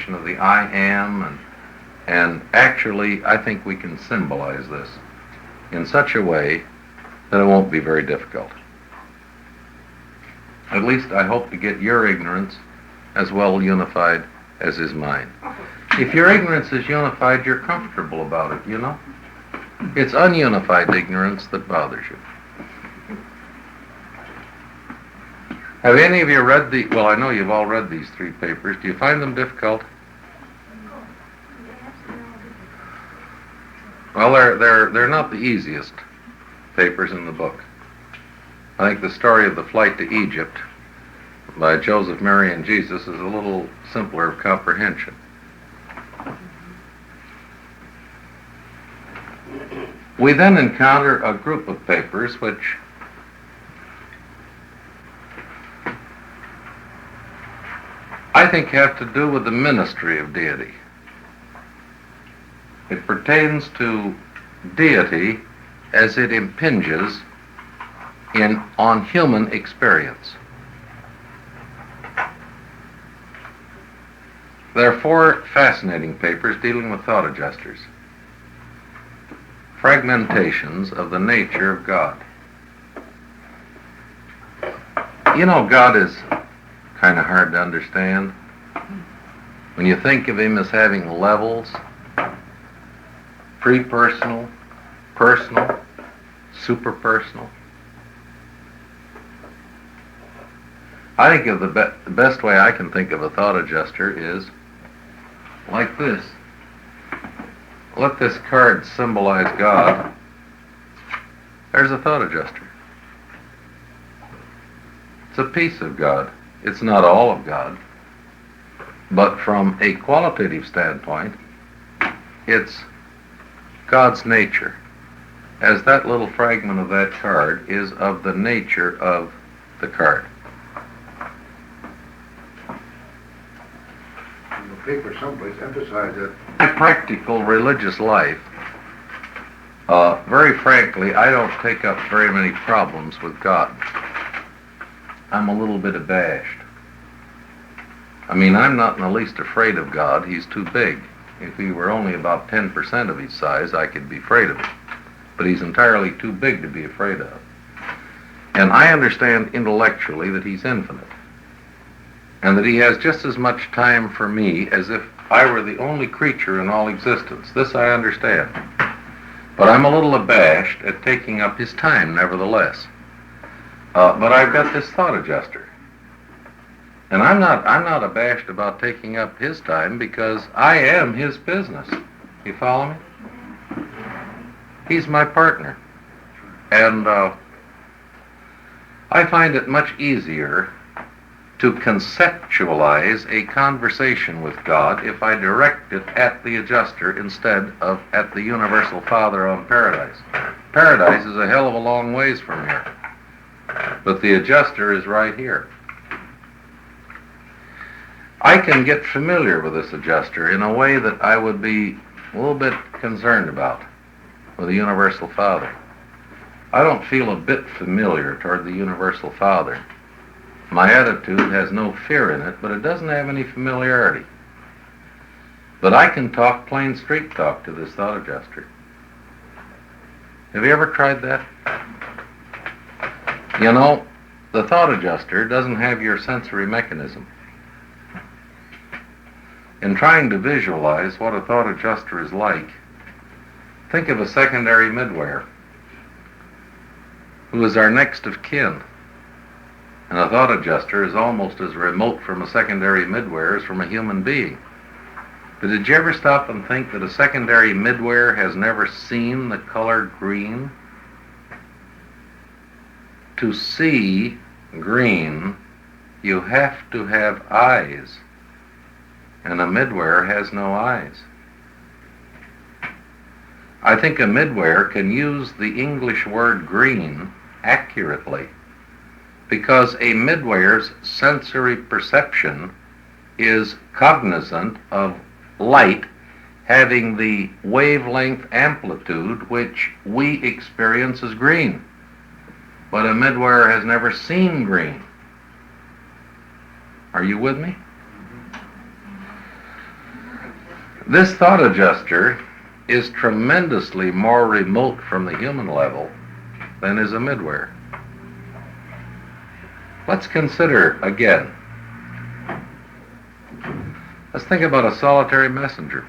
definition of the I am, and actually I think we can symbolize this in such a way that it won't be very difficult. At least I hope to get your ignorance as well unified as is mine. If your ignorance is unified, you're comfortable about it, you know? It's ununified ignorance that bothers you. Have any of you read well, I know you've all read these three papers. Do you find them difficult? Well, they're not the easiest papers in the book. I think the story of the flight to Egypt by Joseph, Mary, and Jesus is a little simpler of comprehension. We then encounter a group of papers which I think have to do with the ministry of deity. It pertains to deity as it impinges on human experience. There are four fascinating papers dealing with thought adjusters. Fragmentations of the nature of God. You know, God is kind of hard to understand. When you think of him as having levels, pre-personal, personal, super-personal. I think of the best way I can think of a thought adjuster is like this. Let this card symbolize God. There's a thought adjuster. It's a piece of God. It's not all of God. But from a qualitative standpoint, it's God's nature, as that little fragment of that card is of the nature of the card. In the paper someplace emphasized that. My practical religious life, very frankly, I don't take up very many problems with God. I'm a little bit abashed. I mean, I'm not in the least afraid of God. He's too big. If he were only about 10% of his size, I could be afraid of him. But he's entirely too big to be afraid of. And I understand intellectually that he's infinite. And that he has just as much time for me as if I were the only creature in all existence. This I understand. But I'm a little abashed at taking up his time, nevertheless. But I've got this thought adjuster. And I'm not abashed about taking up his time because I am his business. You follow me? He's my partner. And I find it much easier to conceptualize a conversation with God if I direct it at the adjuster instead of at the Universal Father on Paradise. Paradise is a hell of a long ways from here. But the adjuster is right here. I can get familiar with this adjuster in a way that I would be a little bit concerned about with the Universal Father. I don't feel a bit familiar toward the Universal Father. My attitude has no fear in it, but it doesn't have any familiarity. But I can talk plain street talk to this thought adjuster. Have you ever tried that? You know, the thought adjuster doesn't have your sensory mechanism. In trying to visualize what a thought adjuster is like, think of a secondary midwear who is our next of kin. And a thought adjuster is almost as remote from a secondary midwear as from a human being. But did you ever stop and think that a secondary midwear has never seen the color green? To see green, you have to have eyes. And a midwear has no eyes. I think a midwear can use the English word green accurately because a midwear's sensory perception is cognizant of light having the wavelength amplitude which we experience as green. But a midwear has never seen green. Are you with me? This thought adjuster is tremendously more remote from the human level than is a midware. Let's consider again. Let's think about a solitary messenger.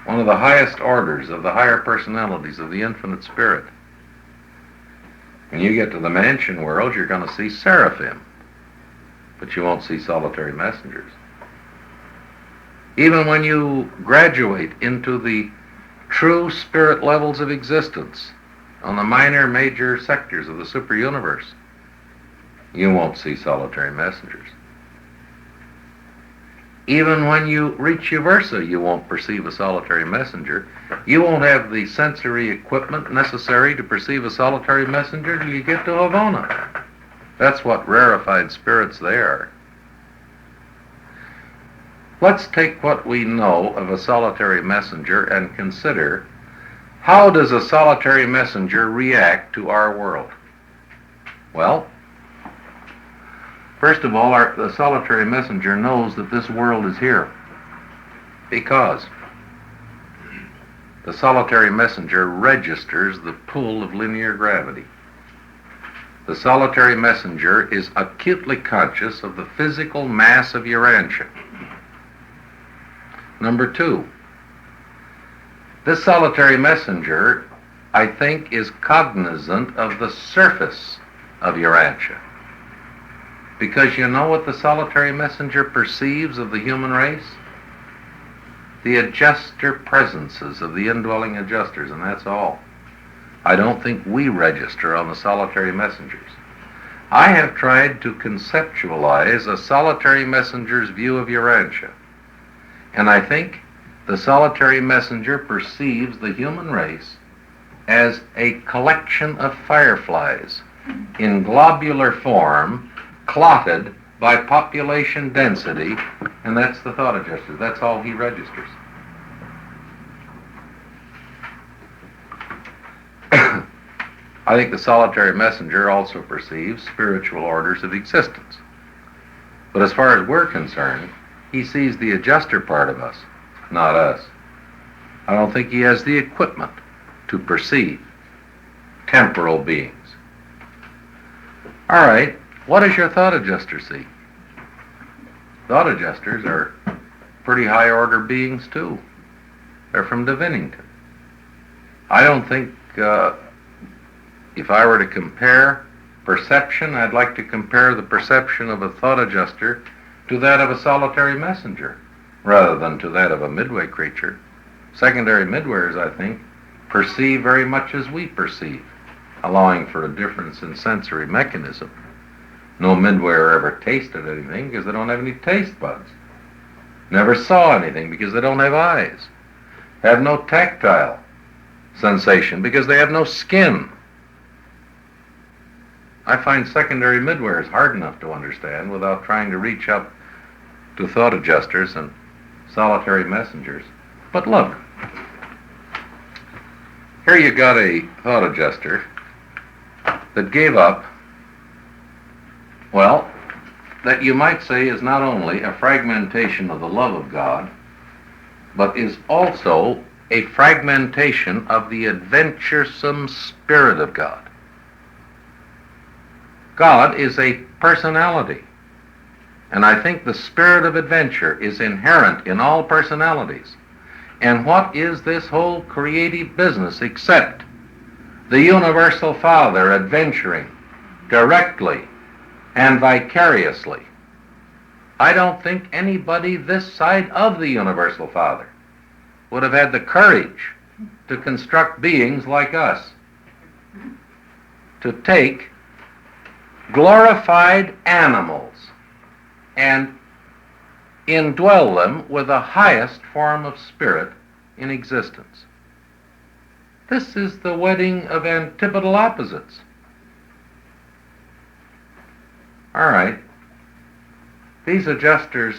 One of the highest orders of the higher personalities of the infinite spirit. When you get to the mansion world, you're going to see seraphim, but you won't see solitary messengers. Even when you graduate into the true spirit levels of existence, on the minor, major sectors of the super universe, you won't see solitary messengers. Even when you reach Uversa, you won't perceive a solitary messenger. You won't have the sensory equipment necessary to perceive a solitary messenger till you get to Havana. That's what rarefied spirits they are. Let's take what we know of a solitary messenger and consider, how does a solitary messenger react to our world? Well, first of all, the solitary messenger knows that this world is here because the solitary messenger registers the pull of linear gravity. The solitary messenger is acutely conscious of the physical mass of Urantia. Number two, this solitary messenger, I think, is cognizant of the surface of Urantia. Because you know what the solitary messenger perceives of the human race? The adjuster presences of the indwelling adjusters, and that's all. I don't think we register on the solitary messengers. I have tried to conceptualize a solitary messenger's view of Urantia, and I think the solitary messenger perceives the human race as a collection of fireflies in globular form, clotted by population density, and that's the thought adjuster. That's all he registers. I think the solitary messenger also perceives spiritual orders of existence. But as far as we're concerned, he sees the adjuster part of us, not us. I don't think he has the equipment to perceive temporal beings. All right, what does your thought adjuster see? Thought adjusters are pretty high order beings too. They're from Divinington. I don't think, if I were to compare perception, I'd like to compare the perception of a thought adjuster to that of a solitary messenger, rather than to that of a midway creature. Secondary midways, I think, perceive very much as we perceive, allowing for a difference in sensory mechanism. No midwayer ever tasted anything because they don't have any taste buds. Never saw anything because they don't have eyes. Have no tactile sensation because they have no skin. I find secondary midwares hard enough to understand without trying to reach up to thought adjusters and solitary messengers. But look, here you got a thought adjuster that gave up, well, that you might say is not only a fragmentation of the love of God, but is also a fragmentation of the adventuresome Spirit of God. God is a personality, and I think the spirit of adventure is inherent in all personalities. And what is this whole creative business except the universal Father adventuring directly and vicariously? I don't think anybody this side of the universal Father would have had the courage to construct beings like us, to take glorified animals and indwell them with the highest form of spirit in existence. This is the wedding of antipodal opposites. All right, these adjusters